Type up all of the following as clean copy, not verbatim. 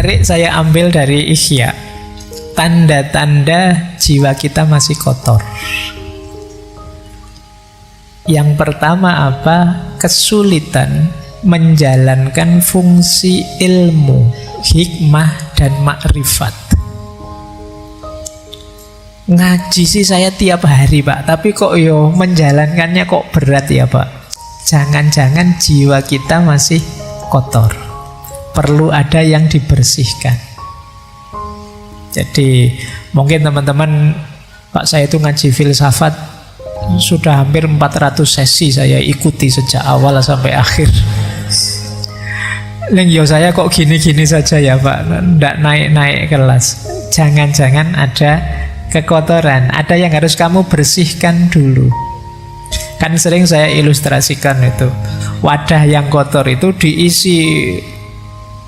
menarik saya ambil dari Ihya. Tanda-tanda jiwa kita masih kotor. Yang pertama apa? Kesulitan menjalankan fungsi ilmu, hikmah, dan makrifat. Ngaji sih saya tiap hari Pak, tapi kok menjalankannya kok berat ya Pak. Jangan-jangan jiwa kita masih kotor, perlu ada yang dibersihkan. Jadi mungkin teman-teman, Pak saya itu ngaji filsafat sudah hampir 400 sesi saya ikuti sejak awal sampai akhir. Lengyo saya kok gini-gini saja ya Pak, ndak naik-naik kelas. Jangan-jangan ada kekotoran, ada yang harus kamu bersihkan dulu. Kan sering saya ilustrasikan itu, wadah yang kotor itu diisi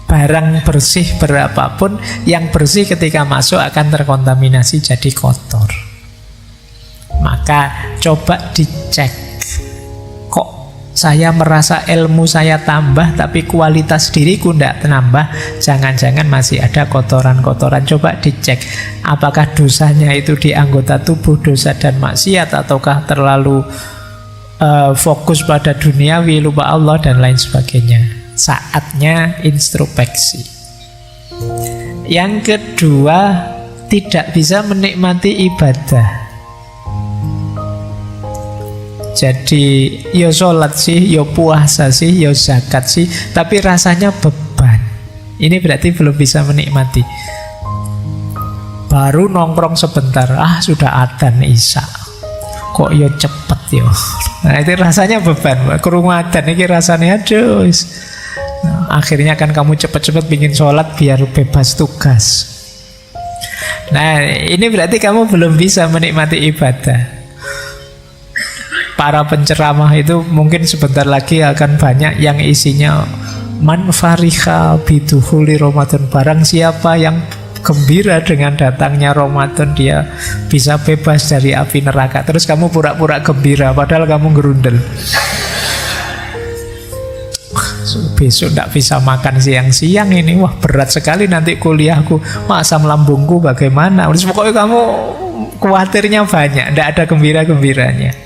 barang bersih berapapun, yang bersih ketika masuk akan terkontaminasi jadi kotor. Maka coba dicek, kok saya merasa ilmu saya tambah tapi kualitas diriku tidak nambah. Jangan-jangan masih ada kotoran-kotoran. Coba dicek, apakah dosanya itu di anggota tubuh, dosa dan maksiat, ataukah terlalu fokus pada duniawi, lupa Allah dan lain sebagainya. Saatnya introspeksi. Yang kedua, tidak bisa menikmati ibadah. Jadi yo sholat sih, yo puasa sih, yo zakat sih, tapi rasanya beban. Ini berarti belum bisa menikmati. Baru nongkrong sebentar, sudah adzan isya. Kok yo cepet yo. Nah itu rasanya beban. Krungu adzan ini rasanya aduh. Nah, akhirnya kan kamu cepet-cepet bikin sholat biar bebas tugas. Nah ini berarti kamu belum bisa menikmati ibadah. Para penceramah itu mungkin sebentar lagi akan banyak yang isinya man fariha biduhuli Ramadan. Barang siapa yang gembira dengan datangnya Ramadan, dia bisa bebas dari api neraka. Terus kamu pura-pura gembira padahal kamu gerundel. Besok tidak bisa makan siang-siang ini. Wah berat sekali nanti kuliahku. Asam lambungku bagaimana? Pokoknya kamu khawatirnya banyak, tidak ada gembira-gembiranya.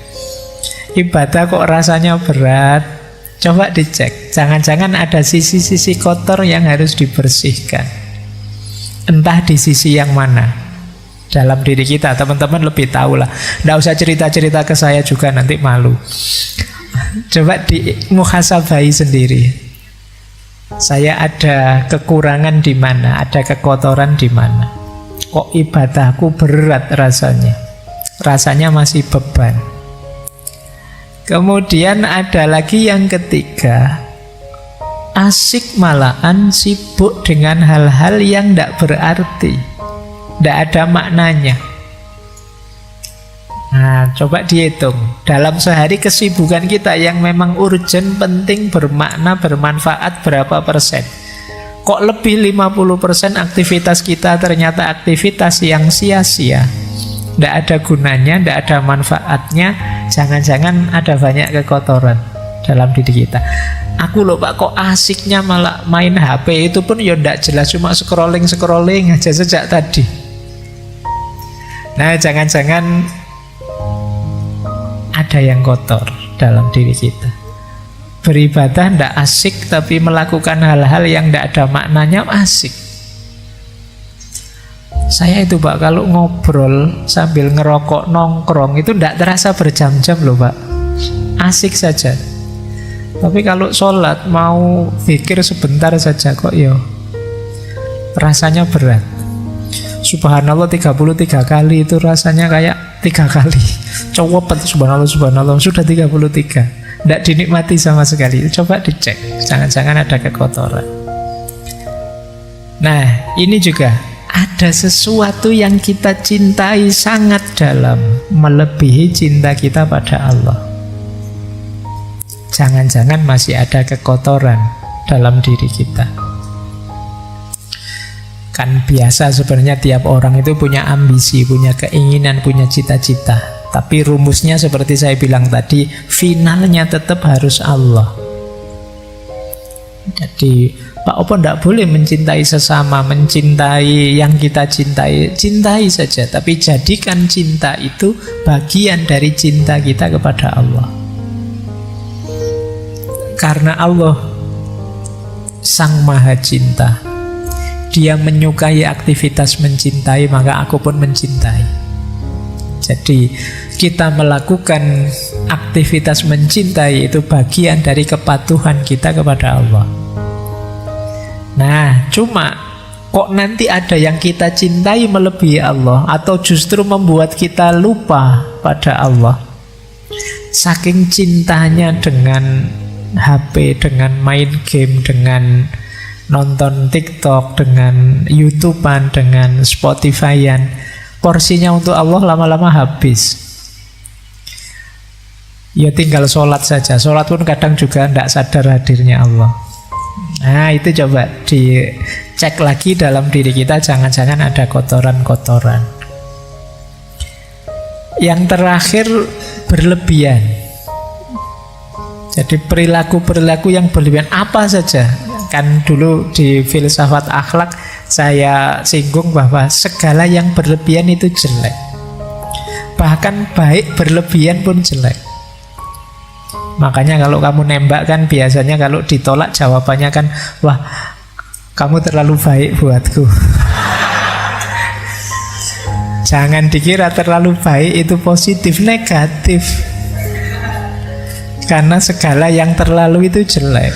Ibadah kok rasanya berat. Coba dicek, jangan-jangan ada sisi-sisi kotor yang harus dibersihkan. Entah di sisi yang mana dalam diri kita. Teman-teman lebih tahu lah. Tidak usah cerita-cerita ke saya juga, nanti malu. Coba di muhasabai sendiri. Saya ada kekurangan di mana, ada kekotoran di mana. Kok ibadahku berat rasanya? Rasanya masih beban. Kemudian ada lagi yang ketiga, asik malahan sibuk dengan hal-hal yang tidak berarti, tidak ada maknanya. Nah, coba dihitung dalam sehari kesibukan kita yang memang urgent, penting, bermakna, bermanfaat berapa persen? Kok lebih 50% aktivitas kita ternyata aktivitas yang sia-sia, tidak ada gunanya, tidak ada manfaatnya. Jangan-jangan ada banyak kekotoran dalam diri kita. Aku loh Pak, kok asiknya malah main HP, itu pun ya tidak jelas, cuma scrolling aja sejak tadi. Nah jangan-jangan ada yang kotor dalam diri kita. Beribadah tidak asik, tapi melakukan hal-hal yang tidak ada maknanya asik. Saya itu Pak, kalau ngobrol sambil ngerokok nongkrong itu tidak terasa berjam-jam loh Pak. Asik saja. Tapi kalau sholat mau pikir sebentar saja kok rasanya berat. Subhanallah 33 kali itu rasanya kayak 3 kali. Cowok subhanallah subhanallah sudah 33. Tidak dinikmati sama sekali. Coba dicek, jangan-jangan ada kekotoran. Nah ini juga ada sesuatu yang kita cintai sangat dalam, melebihi cinta kita pada Allah. Jangan-jangan masih ada kekotoran dalam diri kita. Kan biasa sebenarnya tiap orang itu punya ambisi, punya keinginan, punya cita-cita. Tapi rumusnya seperti saya bilang tadi, finalnya tetap harus Allah. Jadi Pak, apa ndak boleh mencintai sesama, mencintai yang kita cintai? Cintai saja, tapi jadikan cinta itu bagian dari cinta kita kepada Allah. Karena Allah Sang Maha Cinta, Dia menyukai aktivitas mencintai, maka aku pun mencintai. Jadi kita melakukan aktivitas mencintai itu bagian dari kepatuhan kita kepada Allah. Nah, cuma kok nanti ada yang kita cintai melebihi Allah, atau justru membuat kita lupa pada Allah. Saking cintanya dengan HP, dengan main game, dengan nonton TikTok, dengan YouTubean, dengan Spotifyan, porsinya untuk Allah lama-lama habis. Ya tinggal sholat saja. Sholat pun kadang juga tidak sadar hadirnya Allah. Nah, itu coba dicek lagi dalam diri kita, jangan-jangan ada kotoran-kotoran. Yang terakhir, berlebihan. Jadi perilaku-perilaku yang berlebihan apa saja. Kan dulu di filsafat akhlak saya singgung bahwa segala yang berlebihan itu jelek. Bahkan baik berlebihan pun jelek. Makanya kalau kamu nembak kan biasanya kalau ditolak jawabannya kan, wah kamu terlalu baik buatku. Jangan dikira terlalu baik itu positif, negatif. Karena segala yang terlalu itu jelek.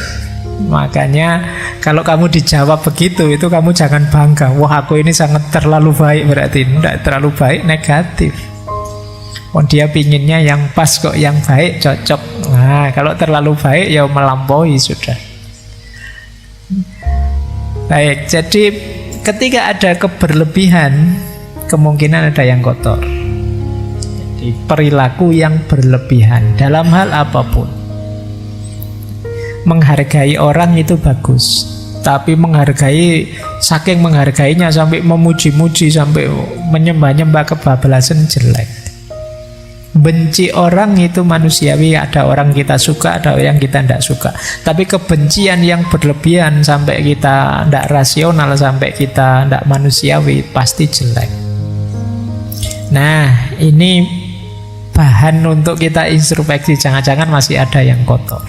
Makanya kalau kamu dijawab begitu, itu kamu jangan bangga, wah aku ini sangat terlalu baik, berarti tidak terlalu baik, negatif. Oh, dia pinginnya yang pas kok, yang baik, cocok. Nah, kalau terlalu baik ya melampaui sudah. Baik, jadi ketika ada keberlebihan, kemungkinan ada yang kotor. Jadi perilaku yang berlebihan dalam hal apapun. Menghargai orang itu bagus, tapi saking menghargainya sampai memuji-muji, sampai menyembah-nyembah kebablasan, jelek. Benci orang itu manusiawi, ada orang kita suka, ada yang kita tidak suka. Tapi kebencian yang berlebihan sampai kita tidak rasional, sampai kita tidak manusiawi, pasti jelek. Nah, ini bahan untuk kita introspeksi, jangan-jangan masih ada yang kotor.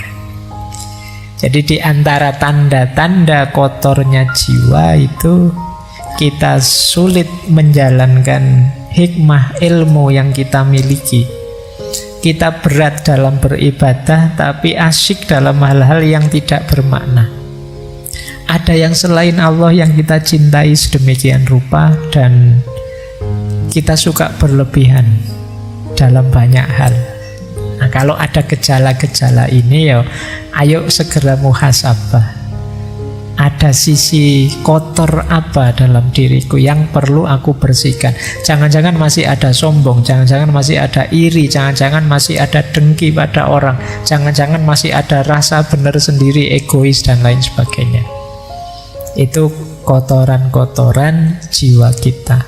Jadi di antara tanda-tanda kotornya jiwa itu, kita sulit menjalankan hikmah ilmu yang kita miliki. Kita berat dalam beribadah, tapi asyik dalam hal-hal yang tidak bermakna. Ada yang selain Allah yang kita cintai sedemikian rupa, dan kita suka berlebihan dalam banyak hal. Nah, kalau ada gejala-gejala ini, ya ayo segera muhasabah. Ada sisi kotor apa dalam diriku yang perlu aku bersihkan. Jangan-jangan masih ada sombong, jangan-jangan masih ada iri, jangan-jangan masih ada dengki pada orang, jangan-jangan masih ada rasa benar sendiri, egois, dan lain sebagainya. Itu kotoran-kotoran jiwa kita.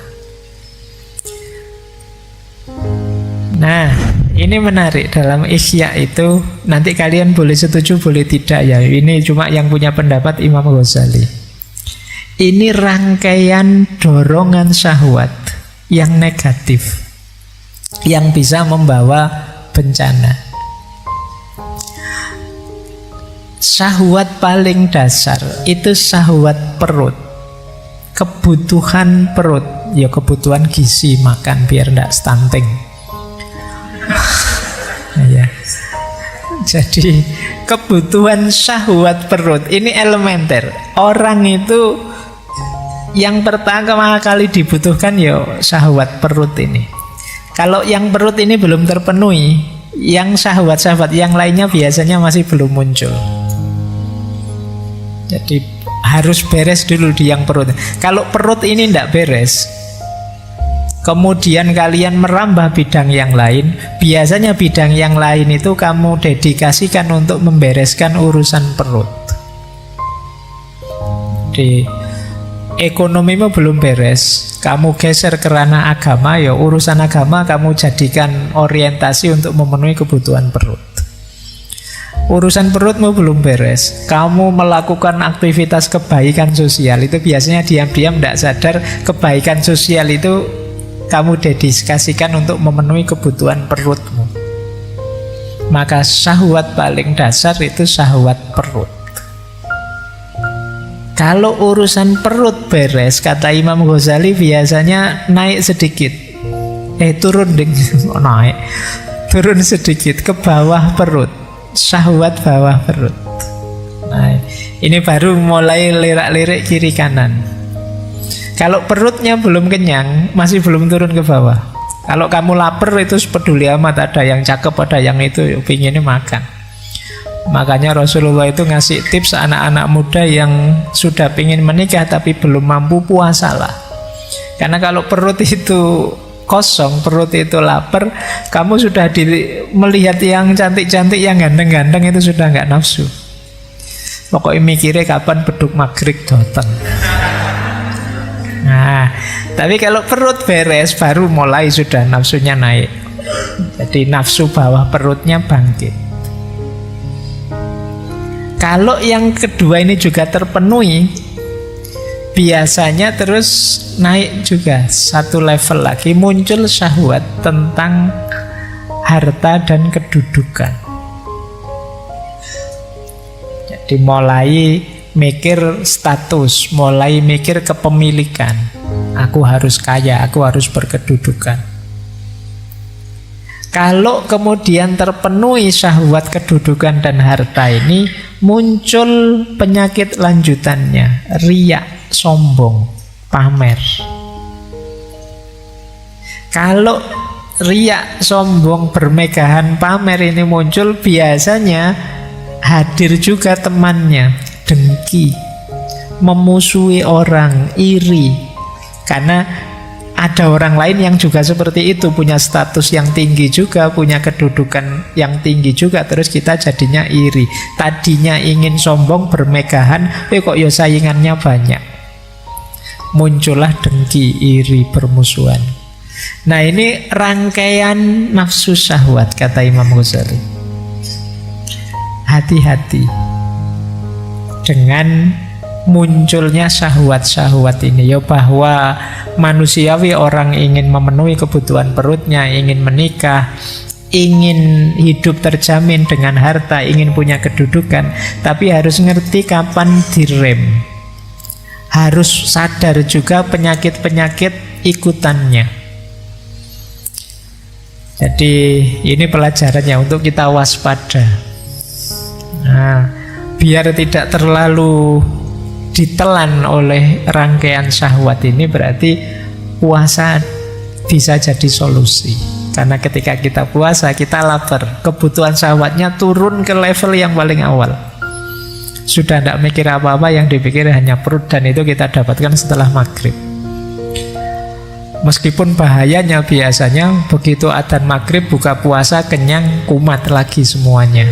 Nah, ini menarik dalam Ihya itu, nanti kalian boleh setuju boleh tidak ya. Ini cuma yang punya pendapat Imam Ghazali. Ini rangkaian dorongan syahwat yang negatif, yang bisa membawa bencana. Syahwat paling dasar itu syahwat perut, kebutuhan perut, ya kebutuhan gizi, makan biar tidak stunting. Ya. Jadi kebutuhan syahwat perut ini elementer. Orang itu yang pertama kali dibutuhkan ya syahwat perut ini. Kalau yang perut ini belum terpenuhi, yang syahwat-syahwat yang lainnya biasanya masih belum muncul. Jadi harus beres dulu di yang perut. Kalau perut ini tidak beres, kemudian kalian merambah bidang yang lain, biasanya bidang yang lain itu kamu dedikasikan untuk membereskan urusan perut. Di ekonomimu belum beres, kamu geser ke ranah agama, ya urusan agama kamu jadikan orientasi untuk memenuhi kebutuhan perut. urusan perutmu belum beres, kamu melakukan aktivitas kebaikan sosial, itu biasanya diam-diam tidak sadar kebaikan sosial itu kamu dedikasikan untuk memenuhi kebutuhan perutmu. Maka syahwat paling dasar itu syahwat perut. Kalau urusan perut beres, kata Imam Ghazali, biasanya naik sedikit, turun naik, turun sedikit ke bawah perut, syahwat bawah perut. Nah, ini baru mulai lirak-lirik kiri kanan. Kalau perutnya belum kenyang, masih belum turun ke bawah. Kalau kamu lapar itu peduli amat, ada yang cakep, ada yang itu pinginnya makan. Makanya Rasulullah itu ngasih tips anak-anak muda yang sudah pingin menikah tapi belum mampu, puasalah. Karena kalau perut itu kosong, perut itu lapar, kamu sudah melihat yang cantik-cantik, yang ganteng-ganteng itu sudah nggak nafsu. Pokoknya mikirnya kapan beduk maghrib datang. Nah, tapi kalau perut beres baru mulai sudah nafsunya naik. Jadi nafsu bawah perutnya bangkit. Kalau yang kedua ini juga terpenuhi, biasanya terus naik juga satu level lagi, muncul syahwat tentang harta dan kedudukan. Jadi mulai mikir status, mulai mikir kepemilikan. Aku harus kaya, aku harus berkedudukan. Kalau kemudian terpenuhi syahwat kedudukan dan harta ini, muncul penyakit lanjutannya, riya, sombong, pamer. Kalau riya, sombong, bermegahan, pamer ini muncul, biasanya hadir juga temannya, dengki, memusuhi orang, iri. Karena ada orang lain yang juga seperti itu, punya status yang tinggi juga, punya kedudukan yang tinggi juga, terus kita jadinya iri. Tadinya ingin sombong, bermegahan, kok ya saingannya banyak. Muncullah dengki, iri, permusuhan. Nah, ini rangkaian nafsu syahwat, kata Imam Ghazali. Hati-hati dengan munculnya syahwat-syahwat ini, ya, bahwa manusiawi orang ingin memenuhi kebutuhan perutnya, ingin menikah, ingin hidup terjamin dengan harta, ingin punya kedudukan, tapi harus ngerti kapan direm. Harus sadar juga penyakit-penyakit ikutannya. Jadi ini pelajarannya untuk kita waspada. Nah, biar tidak terlalu ditelan oleh rangkaian syahwat ini, berarti puasa bisa jadi solusi. Karena ketika kita puasa, kita lapar, kebutuhan syahwatnya turun ke level yang paling awal. Sudah tidak mikir apa-apa, yang dipikir hanya perut, dan itu kita dapatkan setelah maghrib. Meskipun bahayanya biasanya begitu adzan maghrib, buka puasa, kenyang, kumat lagi semuanya.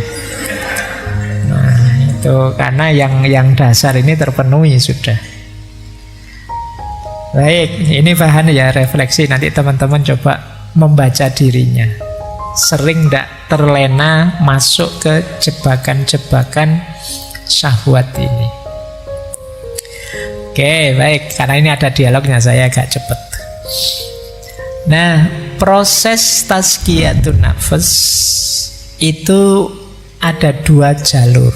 Itu karena yang dasar ini terpenuhi sudah. Baik, ini bahan ya refleksi. Nanti teman-teman coba membaca dirinya. Sering tidak terlena masuk ke jebakan-jebakan syahwat ini. Oke, baik. Karena ini ada dialognya, saya agak cepat. Nah, proses tazkiyatun nafs itu ada dua jalur.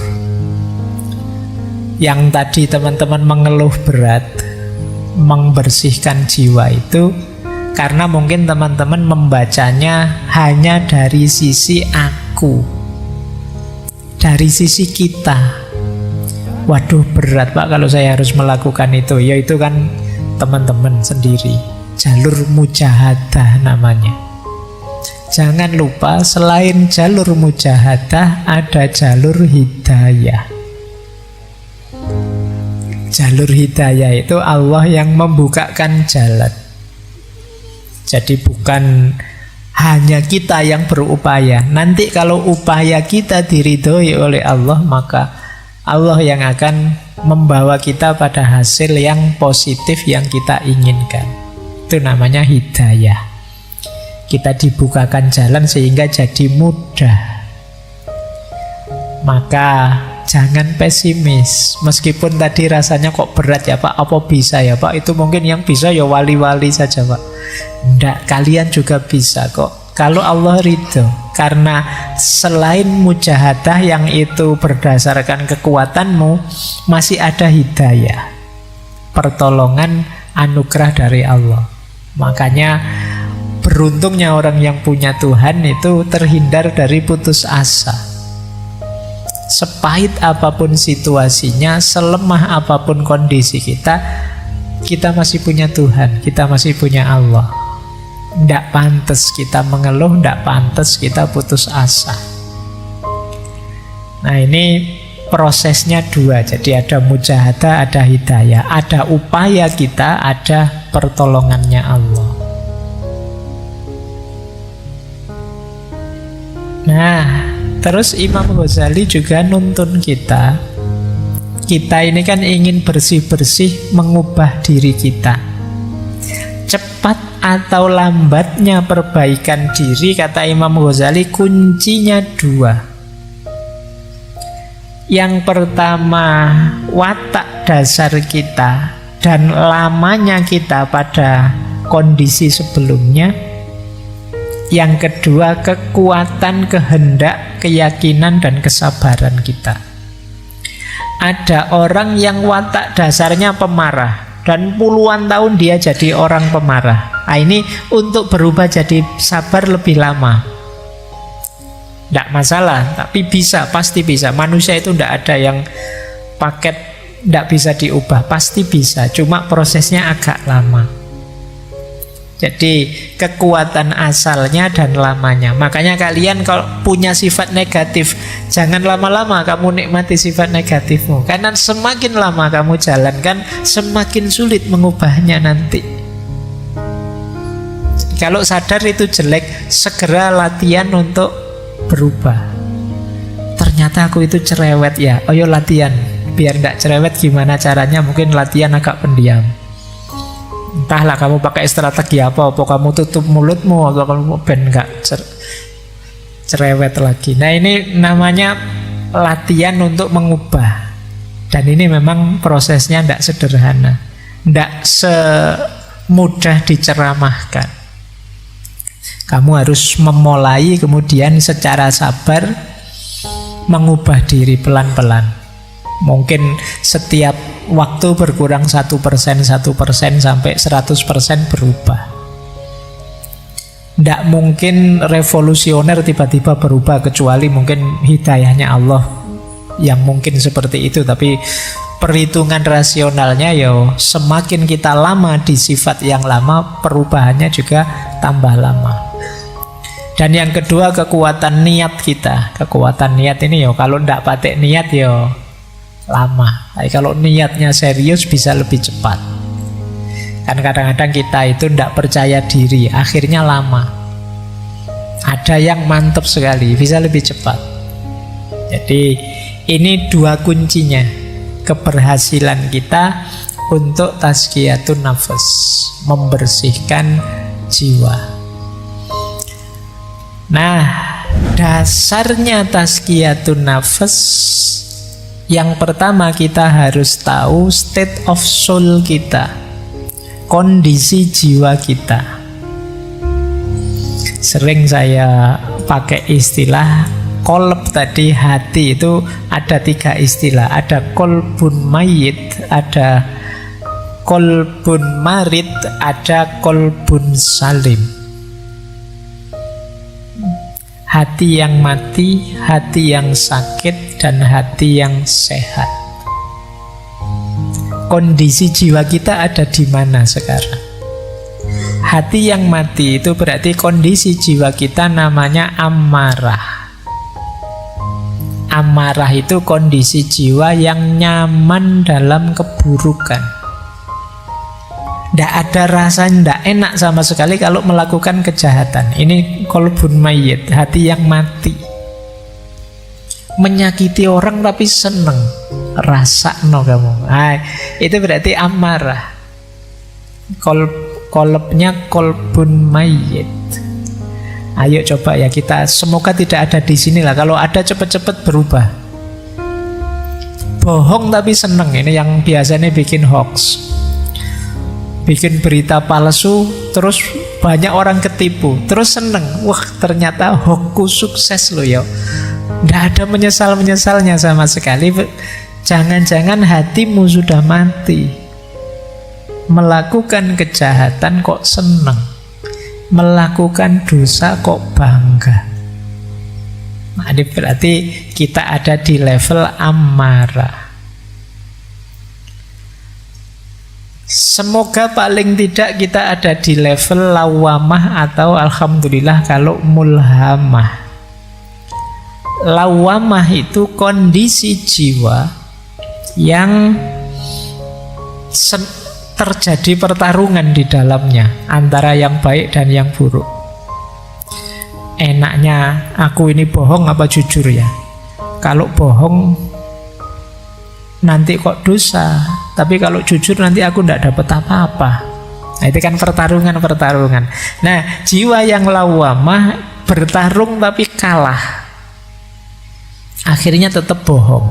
Yang tadi teman-teman mengeluh berat, membersihkan jiwa itu karena mungkin teman-teman membacanya hanya dari sisi aku, dari sisi kita. Waduh, berat Pak kalau saya harus melakukan itu. Ya itu kan teman-teman sendiri, jalur mujahadah namanya. Jangan lupa selain jalur mujahadah ada jalur hidayah. Jalur hidayah itu Allah yang membukakan jalan. Jadi bukan hanya kita yang berupaya. Nanti kalau upaya kita diridhoi oleh Allah, maka Allah yang akan membawa kita pada hasil yang positif yang kita inginkan. Itu namanya hidayah. Kita dibukakan jalan sehingga jadi mudah. Maka jangan pesimis. Meskipun tadi rasanya kok berat ya Pak, apa bisa ya Pak? Itu mungkin yang bisa ya wali-wali saja Pak. Enggak, kalian juga bisa kok. Kalau Allah ridho. Karena selain mujahadah yang itu berdasarkan kekuatanmu, masih ada hidayah, pertolongan, anugerah dari Allah. Makanya beruntungnya orang yang punya Tuhan itu terhindar dari putus asa. Sepahit apapun situasinya, selemah apapun kondisi kita, kita masih punya Tuhan, kita masih punya Allah. Tidak pantas kita mengeluh, tidak pantas kita putus asa. Nah ini prosesnya dua. Jadi ada mujahadah, ada hidayah. Ada upaya kita, ada pertolongannya Allah. Nah, terus Imam Ghazali juga nuntun kita. Kita ini kan ingin bersih-bersih mengubah diri kita. Cepat atau lambatnya perbaikan diri, kata Imam Ghazali, kuncinya dua. Yang pertama, watak dasar kita dan lamanya kita pada kondisi sebelumnya. Yang kedua, kekuatan, kehendak, keyakinan, dan kesabaran kita. Ada orang yang watak dasarnya pemarah, dan puluhan tahun dia jadi orang pemarah. Nah ini untuk berubah jadi sabar lebih lama. Tidak masalah, tapi bisa, pasti bisa. Manusia itu tidak ada yang paket tidak bisa diubah, pasti bisa. Cuma prosesnya agak lama. Jadi kekuatan asalnya dan lamanya. Makanya kalian kalau punya sifat negatif, jangan lama-lama kamu nikmati sifat negatifmu. Karena semakin lama kamu jalankan, semakin sulit mengubahnya nanti. Kalau sadar itu jelek, segera latihan untuk berubah. Ternyata aku itu cerewet ya, ayo latihan. Biar tidak cerewet gimana caranya? Mungkin latihan agak pendiam. Entahlah kamu pakai strategi apa kamu tutup mulutmu, atau kamu ben gak cerewet lagi. Nah ini namanya latihan untuk mengubah. Dan ini memang prosesnya tidak sederhana, tidak semudah diceramahkan. Kamu harus memulai, kemudian secara sabar mengubah diri pelan-pelan. Mungkin setiap waktu berkurang 1%, 1% sampai 100% berubah. Tidak mungkin revolusioner tiba-tiba berubah, kecuali mungkin hidayahnya Allah yang mungkin seperti itu. Tapi perhitungan rasionalnya ya semakin kita lama di sifat yang lama, perubahannya juga tambah lama. Dan yang kedua, kekuatan niat kita. Kekuatan niat ini ya kalau tidak pakai niat ya lama. Tapi kalau niatnya serius bisa lebih cepat. Kan kadang-kadang kita itu tidak percaya diri, akhirnya lama. Ada yang mantap sekali, bisa lebih cepat. Jadi ini dua kuncinya keberhasilan kita untuk tazkiyatun nafas, membersihkan jiwa. Nah, dasarnya tazkiyatun nafas, yang pertama kita harus tahu state of soul kita, kondisi jiwa kita. Sering saya pakai istilah kolb tadi, hati itu ada 3 istilah. Ada kolbun mayit, ada kolbun marid, ada kolbun salim. Hati yang mati, hati yang sakit, dan hati yang sehat. Kondisi jiwa kita ada di mana sekarang? Hati yang mati itu berarti kondisi jiwa kita namanya amarah. Amarah itu kondisi jiwa yang nyaman dalam keburukan. Tidak ada rasa tidak enak sama sekali kalau melakukan kejahatan. Ini kolbun mayit, hati yang mati. Menyakiti orang tapi seneng, rasa no kamu. Nah, itu berarti amarah. Kolbnya kolbun mayit. Ayo coba ya kita, semoga tidak ada di sini lah. Kalau ada cepet-cepet berubah. Bohong tapi seneng. Ini yang biasanya bikin hoax, bikin berita palsu, terus banyak orang ketipu, terus seneng. Wah, ternyata hoaxku sukses loh ya. Nggak ada menyesal-menyesalnya sama sekali. Jangan-jangan hatimu sudah mati. Melakukan kejahatan kok seneng, melakukan dosa kok bangga. Nah, ini berarti kita ada di level amarah. Semoga paling tidak kita ada di level lawamah, atau alhamdulillah kalau mulhamah. Lawamah itu kondisi jiwa yang terjadi pertarungan di dalamnya antara yang baik dan yang buruk. Enaknya aku ini bohong apa jujur ya? Kalau bohong nanti kok dosa, tapi kalau jujur nanti aku tidak dapat apa-apa. Nah, itu kan pertarungan. Nah, jiwa yang lawamah bertarung tapi kalah, akhirnya tetap bohong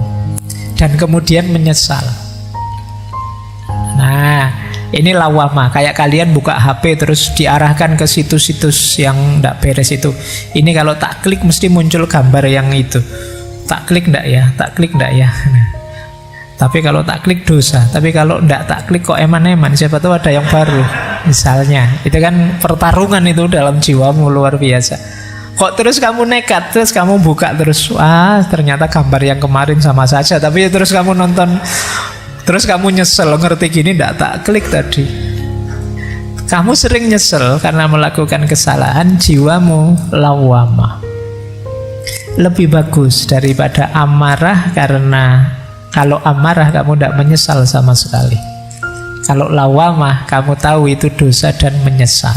dan kemudian menyesal. Nah, ini lawamah. Kayak kalian buka HP terus diarahkan ke situs-situs yang tidak beres itu. Ini kalau tak klik mesti muncul gambar yang itu. Tak klik enggak ya? Tak klik enggak ya? Nah, tapi kalau tak klik dosa. Tapi kalau enggak tak klik kok eman-eman. Siapa tahu ada yang baru. Misalnya, itu kan pertarungan itu dalam jiwamu luar biasa. Kok terus kamu nekat, terus kamu buka terus, wah ternyata gambar yang kemarin sama saja. Tapi terus kamu nonton, terus kamu nyesel, ngerti gini ndak tak klik tadi. Kamu sering nyesel karena melakukan kesalahan, jiwamu lawamah. Lebih bagus daripada amarah, karena kalau amarah kamu tidak menyesal sama sekali. Kalau lawamah kamu tahu itu dosa dan menyesal.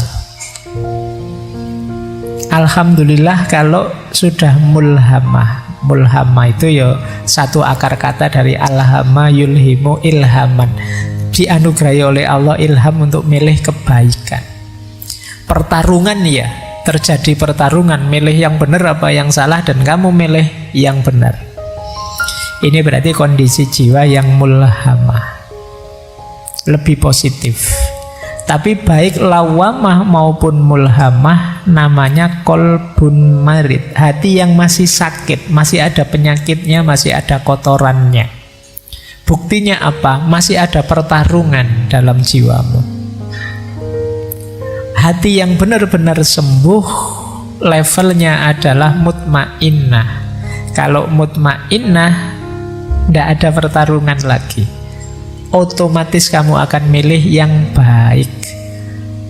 Alhamdulillah kalau sudah mulhamah. Mulhamah itu ya satu akar kata dari alhama yulhimu ilhaman. Dianugerahi oleh Allah ilham untuk milih kebaikan. Pertarungan ya, terjadi pertarungan, milih yang benar apa yang salah, dan kamu milih yang benar. Ini berarti kondisi jiwa yang mulhamah, lebih positif. Tapi baik lawamah maupun mulhamah namanya kolbun marid, hati yang masih sakit, masih ada penyakitnya, masih ada kotorannya. Buktinya apa? Masih ada pertarungan dalam jiwamu. Hati yang benar-benar sembuh levelnya adalah mutmainnah. Kalau mutmainnah tidak ada pertarungan lagi, otomatis kamu akan milih yang baik.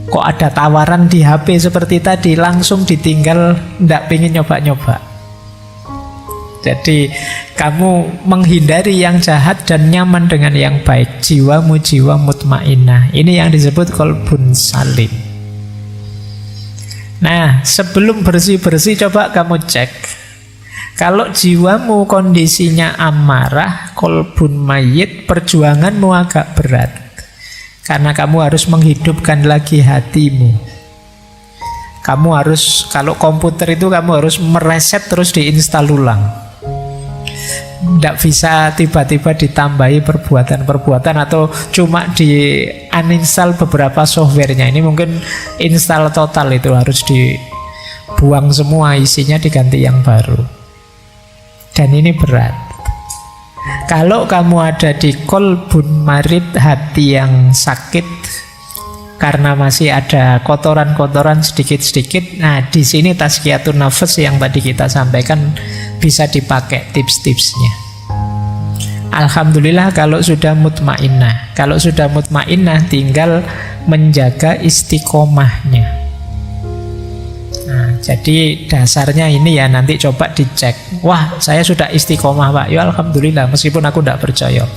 Kok ada tawaran di HP seperti tadi, langsung ditinggal, tidak pengen nyoba-nyoba. Jadi kamu menghindari yang jahat dan nyaman dengan yang baik. Jiwamu jiwa mutmainnah. Ini yang disebut kolbun salim. Nah, sebelum bersih-bersih coba kamu cek. Kalau jiwamu kondisinya amarah, kolbun mayit, perjuanganmu agak berat. Karena kamu harus menghidupkan lagi hatimu. Kamu harus, kalau komputer itu kamu harus mereset terus diinstal ulang. Tidak bisa tiba-tiba ditambahi perbuatan-perbuatan atau cuma di uninstall beberapa softwarenya. Ini mungkin install total, itu harus dibuang semua, isinya diganti yang baru. Dan ini berat. Kalau kamu ada di kolbun marid, hati yang sakit karena masih ada kotoran-kotoran sedikit-sedikit, nah di sini tazkiyatun nafas yang tadi kita sampaikan bisa dipakai tips-tipsnya. Alhamdulillah kalau sudah mutmainnah. Kalau sudah mutmainnah tinggal menjaga istiqomahnya. Nah, jadi dasarnya ini ya, nanti coba dicek. Wah, saya sudah istiqomah Pak. Ya alhamdulillah, meskipun aku tidak percaya.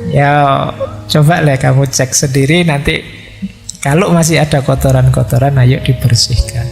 Ya coba lah kamu cek sendiri nanti. Kalau masih ada kotoran-kotoran, ayo dibersihkan.